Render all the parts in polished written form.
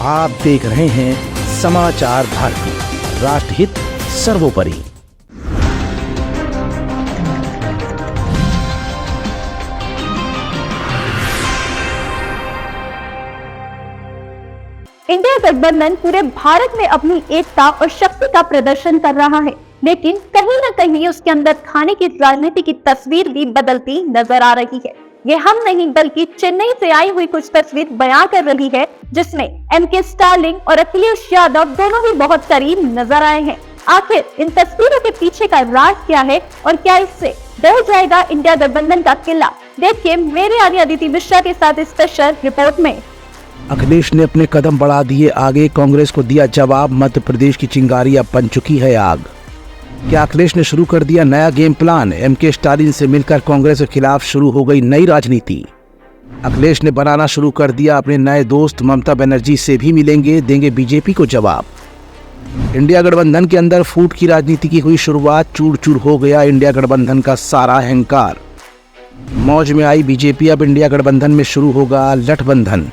आप देख रहे हैं समाचार भारती, राष्ट्रहित सर्वोपरि। इंडिया गठबंधन पूरे भारत में अपनी एकता और शक्ति का प्रदर्शन कर रहा है, लेकिन कहीं न कहीं उसके अंदर खाने की राजनीति की तस्वीर भी बदलती नजर आ रही है। ये हम नहीं बल्कि चेन्नई से आई हुई कुछ तस्वीर बयां कर रही है, जिसमें एमके स्टालिन और अखिलेश यादव दोनों ही बहुत करीब नजर आए हैं। आखिर इन तस्वीरों के पीछे का राज क्या है और क्या इससे ढह जाएगा इंडिया गठबंधन का किला? देखिए मेरे आगे अदिति मिश्रा के साथ स्पेशल रिपोर्ट में। अखिलेश ने अपने कदम बढ़ा दिए आगे, कांग्रेस को दिया जवाब। मध्य प्रदेश की चिंगारी अब बन चुकी है आग। क्या अखिलेश ने शुरू कर दिया नया गेम प्लान? एमके स्टालिन से मिलकर कांग्रेस के खिलाफ शुरू हो गई नई राजनीति। अखिलेश ने बनाना शुरू कर दिया अपने नए दोस्त, ममता बनर्जी से भी मिलेंगे, देंगे बीजेपी को जवाब। इंडिया गठबंधन के अंदर फूट की राजनीति की हुई शुरुआत, चूर चूर हो गया इंडिया गठबंधन का सारा अहंकार। मौज में आई बीजेपी, अब इंडिया गठबंधन में शुरू होगा लठबंधन।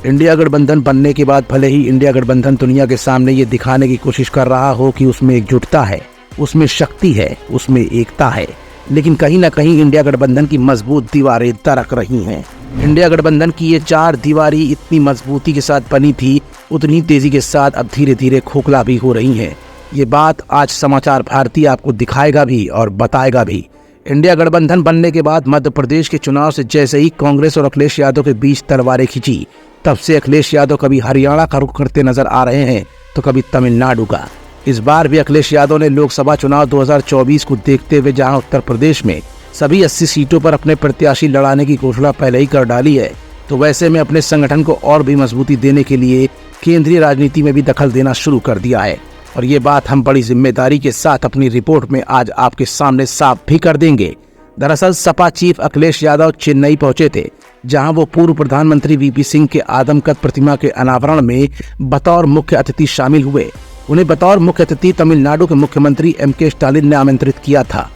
इंडिया गठबंधन बनने के बाद भले ही इंडिया गठबंधन दुनिया के सामने ये दिखाने की कोशिश कर रहा हो कि उसमें एकजुटता है, उसमें शक्ति है, उसमें एकता है, लेकिन कहीं ना कहीं इंडिया गठबंधन की मजबूत दीवारें दरक रही हैं। इंडिया गठबंधन की ये चार दीवारें इतनी मजबूती के साथ बनी थी, उतनी तेजी के साथ अब धीरे धीरे खोखला भी हो रही हैं। ये बात आज समाचार भारती आपको दिखाएगा भी और बताएगा भी। इंडिया गठबंधन बनने के बाद मध्य प्रदेश के चुनाव से जैसे ही कांग्रेस और अखिलेश यादव के बीच तलवारें खिंची, तब से अखिलेश यादव कभी हरियाणा का रुख करते नजर आ रहे हैं तो कभी तमिलनाडु का। इस बार भी अखिलेश यादव ने लोकसभा चुनाव 2024 को देखते हुए जहां उत्तर प्रदेश में सभी 80 सीटों पर अपने प्रत्याशी लड़ाने की घोषणा पहले ही कर डाली है, तो वैसे में अपने संगठन को और भी मजबूती देने के लिए केंद्रीय राजनीति में भी दखल देना शुरू कर दिया है। और ये बात हम बड़ी जिम्मेदारी के साथ अपनी रिपोर्ट में आज आपके सामने साफ भी कर देंगे। दरअसल सपा चीफ अखिलेश यादव चेन्नई पहुंचे थे, जहां वो पूर्व प्रधानमंत्री वीपी सिंह के आदमकद प्रतिमा के अनावरण में बतौर मुख्य अतिथि शामिल हुए। उन्हें बतौर मुख्य अतिथि तमिलनाडु के मुख्यमंत्री एमके स्टालिन ने आमंत्रित किया था।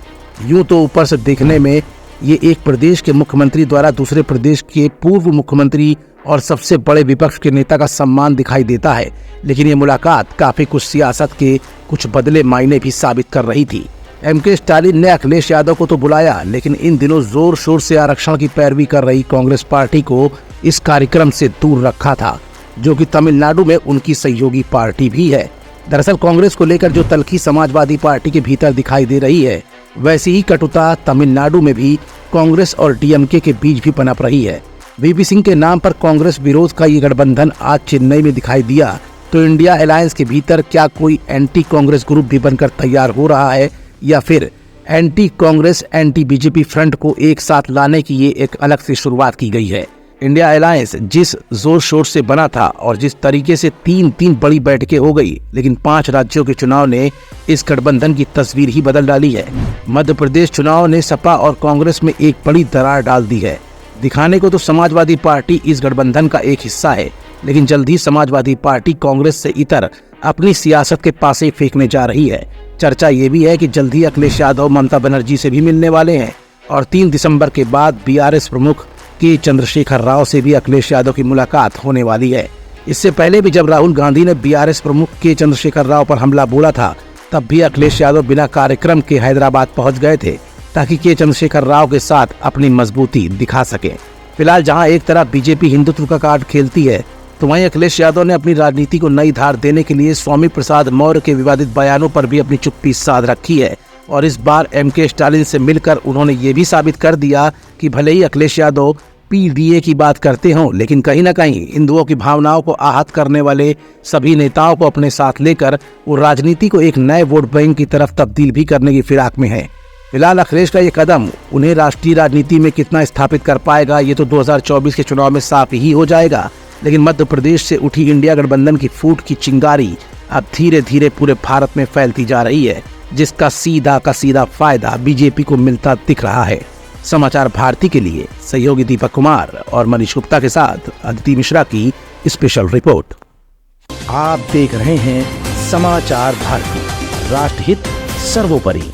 यूं तो ऊपर से देखने में ये एक प्रदेश के मुख्यमंत्री द्वारा दूसरे प्रदेश के पूर्व मुख्यमंत्री और सबसे बड़े विपक्ष के नेता का सम्मान दिखाई देता है, लेकिन ये मुलाकात काफी कुछ सियासत के कुछ बदले मायने भी साबित कर रही थी। एमके स्टालिन ने अखिलेश यादव को तो बुलाया, लेकिन इन दिनों जोर शोर से आरक्षण की पैरवी कर रही कांग्रेस पार्टी को इस कार्यक्रम से दूर रखा था, जो कि तमिलनाडु में उनकी सहयोगी पार्टी भी है। दरअसल कांग्रेस को लेकर जो तल्खी समाजवादी पार्टी के भीतर दिखाई दे रही है, वैसी ही कटुता तमिलनाडु में भी कांग्रेस और डीएमके के बीच भी पनप रही है। वीपी सिंह के नाम पर कांग्रेस विरोध का ये गठबंधन आज चेन्नई में दिखाई दिया, तो इंडिया अलायंस के भीतर क्या कोई एंटी कांग्रेस ग्रुप भी बनकर तैयार हो रहा है, या फिर anti Congress anti BJP front को एक साथ लाने की ये एक अलग से शुरुआत की गई है। इंडिया अलायंस जिस जोर शोर से बना था और जिस तरीके से तीन बड़ी बैठकें हो गई, लेकिन 5 राज्यों के चुनाव ने इस गठबंधन की तस्वीर ही बदल डाली है। मध्य प्रदेश चुनाव ने सपा और कांग्रेस में एक बड़ी दरार डाल दी है। दिखाने को तो समाजवादी पार्टी इस गठबंधन का एक हिस्सा है, लेकिन जल्द ही समाजवादी पार्टी कांग्रेस से इतर अपनी सियासत के पासे फेंकने जा रही है। चर्चा ये भी है कि जल्द ही अखिलेश यादव ममता बनर्जी से भी मिलने वाले हैं और 3 दिसंबर के बाद बीआरएस प्रमुख के चंद्रशेखर राव से भी अखिलेश यादव की मुलाकात होने वाली है। इससे पहले भी जब राहुल गांधी ने बीआरएस प्रमुख के चंद्रशेखर राव पर हमला बोला था, तब भी अखिलेश यादव बिना कार्यक्रम के हैदराबाद पहुंच गए थे, ताकि के चंद्रशेखर राव के साथ अपनी मजबूती दिखा सके। फिलहाल जहां एक तरफ बीजेपी हिंदुत्व का कार्ड खेलती है, तो वहीं अखिलेश यादव ने अपनी राजनीति को नई धार देने के लिए स्वामी प्रसाद मौर्य के विवादित बयानों पर भी अपनी चुप्पी साध रखी है। और इस बार एमके स्टालिन से मिलकर उन्होंने ये भी साबित कर दिया कि भले ही अखिलेश यादव पीडीए की बात करते हों, लेकिन कहीं न कहीं हिंदुओं की भावनाओं को आहत करने वाले सभी नेताओं को अपने साथ लेकर वो राजनीति को एक नए वोट बैंक की तरफ तब्दील भी करने की फिराक में है। फिलहाल अखिलेश का ये कदम उन्हें राष्ट्रीय राजनीति में कितना स्थापित कर पाएगा, ये तो 2024 के चुनाव में साफ ही हो जाएगा। लेकिन मध्य प्रदेश से उठी इंडिया गठबंधन की फूट की चिंगारी अब धीरे धीरे पूरे भारत में फैलती जा रही है, जिसका सीधा का सीधा फायदा बीजेपी को मिलता दिख रहा है। समाचार भारती के लिए सहयोगी दीपक कुमार और मनीष गुप्ता के साथ अदिति मिश्रा की स्पेशल रिपोर्ट। आप देख रहे हैं समाचार भारती, राष्ट्रहित सर्वोपरि।